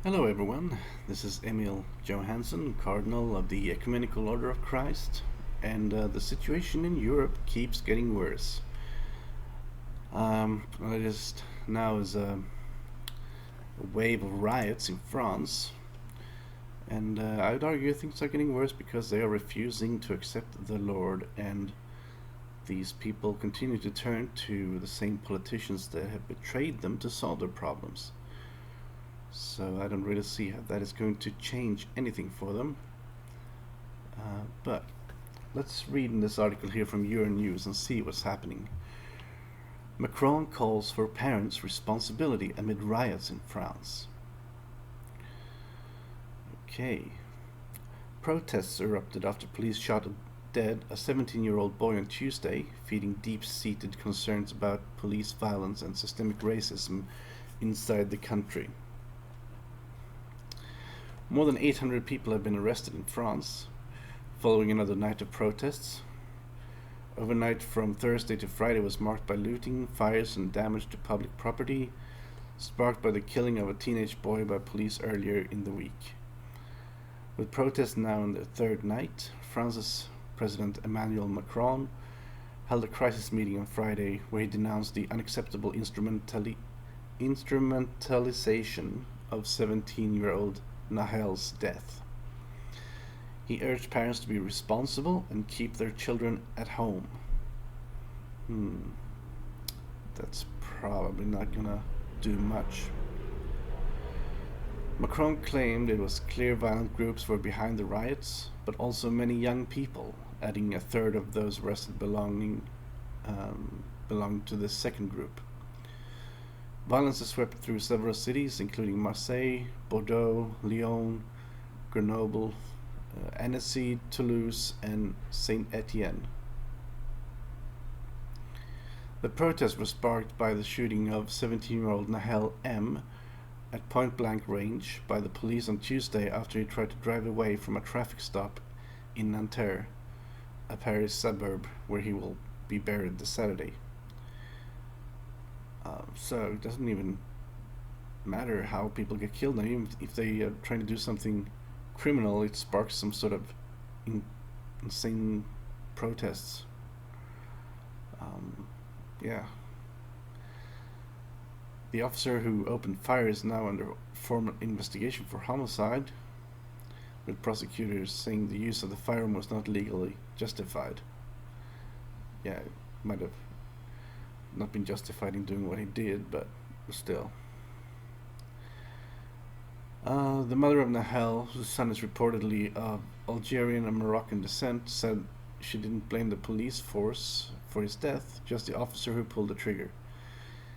Hello everyone, this is Emil Johansson, Cardinal of the Ecumenical Order of Christ, and the situation in Europe keeps getting worse. Latest now is a wave of riots in France, and I would argue things are getting worse because they are refusing to accept the Lord, and these people continue to turn to the same politicians that have betrayed them to solve their problems. So I don't really see how that is going to change anything for them. But let's read in this article here from Euronews and see what's happening. Macron calls for parents' responsibility amid riots in France. Okay. Protests erupted after police shot dead a 17-year-old boy on Tuesday, feeding deep-seated concerns about police violence and systemic racism inside the country. More than 800 people have been arrested in France, following another night of protests. Overnight from Thursday to Friday was marked by looting, fires, and damage to public property, sparked by the killing of a teenage boy by police earlier in the week. With protests now in their third night, France's President Emmanuel Macron held a crisis meeting on Friday where he denounced the unacceptable instrumentalization of 17-year-old Nahel's death. He urged parents to be responsible and keep their children at home. That's probably not gonna do much. Macron claimed it was clear violent groups were behind the riots, but also many young people, adding a third of those arrested belonged to this second group. Violence has swept through several cities, including Marseille, Bordeaux, Lyon, Grenoble, Annecy, Toulouse, and Saint-Étienne. The protests were sparked by the shooting of 17-year-old Nahel M. at point-blank range by the police on Tuesday after he tried to drive away from a traffic stop in Nanterre, a Paris suburb where he will be buried this Saturday. So it doesn't even matter how people get killed. Now, even if they are trying to do something criminal, it sparks some sort of insane protests. Yeah. The officer who opened fire is now under formal investigation for homicide, with prosecutors saying the use of the firearm was not legally justified. Yeah, it might have not been justified in doing what he did, but still. The mother of Nahel, whose son is reportedly of Algerian and Moroccan descent, said she didn't blame the police force for his death, just the officer who pulled the trigger.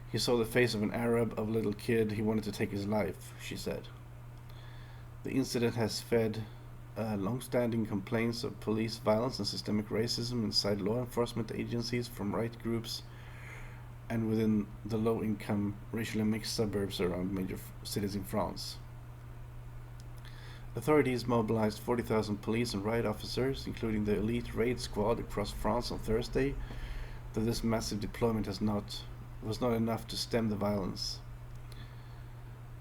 He saw the face of an Arab, of a little kid, he wanted to take his life, she said. The incident has fed long-standing complaints of police violence and systemic racism inside law enforcement agencies from right groups and within the low-income, racially mixed suburbs around major cities in France. Authorities mobilized 40,000 police and riot officers, including the elite raid squad, across France on Thursday, though this massive deployment was not enough to stem the violence.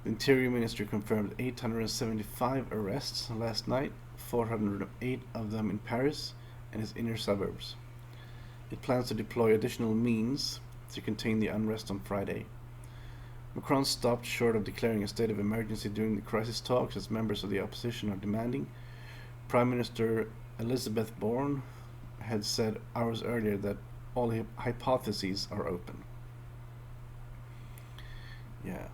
The Interior Ministry confirmed 875 arrests last night, 408 of them in Paris and its inner suburbs. It plans to deploy additional means to contain the unrest on Friday. Macron stopped short of declaring a state of emergency during the crisis talks, as members of the opposition are demanding. Prime Minister Elisabeth Borne had said hours earlier that all hypotheses are open. Yeah.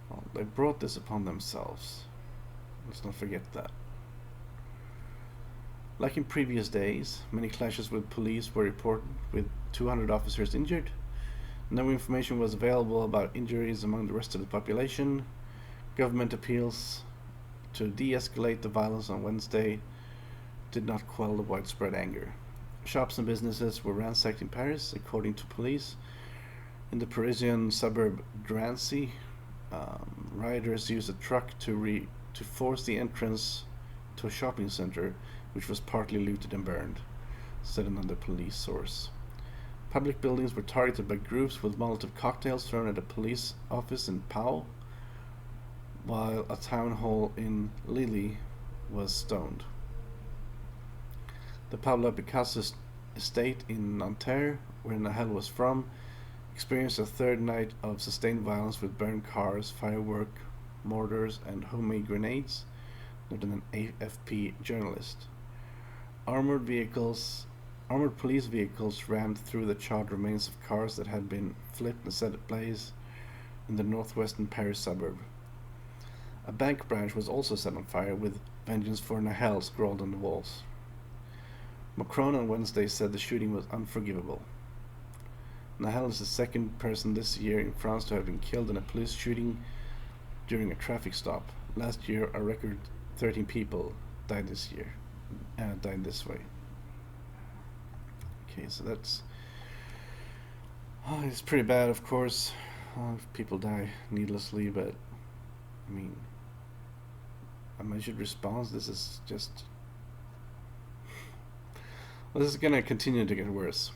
Well, they brought this upon themselves. Let's not forget that. Like in previous days, many clashes with police were reported, with 200 officers injured. No information was available about injuries among the rest of the population. Government appeals to de-escalate the violence on Wednesday did not quell the widespread anger. Shops and businesses were ransacked in Paris, according to police. In the Parisian suburb Drancy, rioters used a truck to force the entrance to a shopping center, which was partly looted and burned, said another police source. Public buildings were targeted by groups with Molotov cocktails thrown at a police office in Pau, while a town hall in Lille was stoned. The Pablo Picasso estate in Nanterre, where Nahel was from, experienced a third night of sustained violence with burned cars, firework, mortars, and homemade grenades, noted an AFP journalist. Armored police vehicles rammed through the charred remains of cars that had been flipped and set ablaze in the northwestern Paris suburb. A bank branch was also set on fire, with "Vengeance for Nahel" scrawled on the walls. Macron on Wednesday said the shooting was unforgivable. Nahel is the second person this year in France to have been killed in a police shooting during a traffic stop. Last year, a record 13 people died this way. Okay, so that's... it's pretty bad, of course. If people die needlessly, but I mean, a measured response. This is just... well, this is gonna continue to get worse.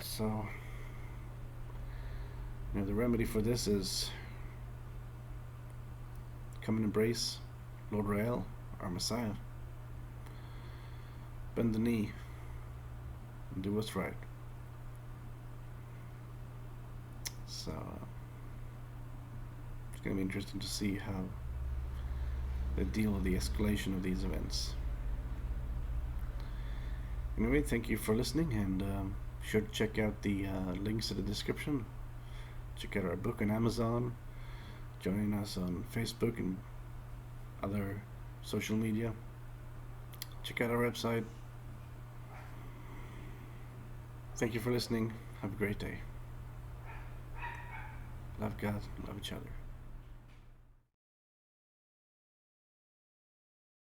So, the remedy for this is come and embrace Lord Rael, our Messiah. Bend the knee and do what's right. So, it's going to be interesting to see how they deal with the escalation of these events. Anyway, thank you for listening, and be sure to check out the links in the description. Check out our book on Amazon. Join us on Facebook and other social media. Check out our website. Thank you for listening. Have a great day. Love God, love each other.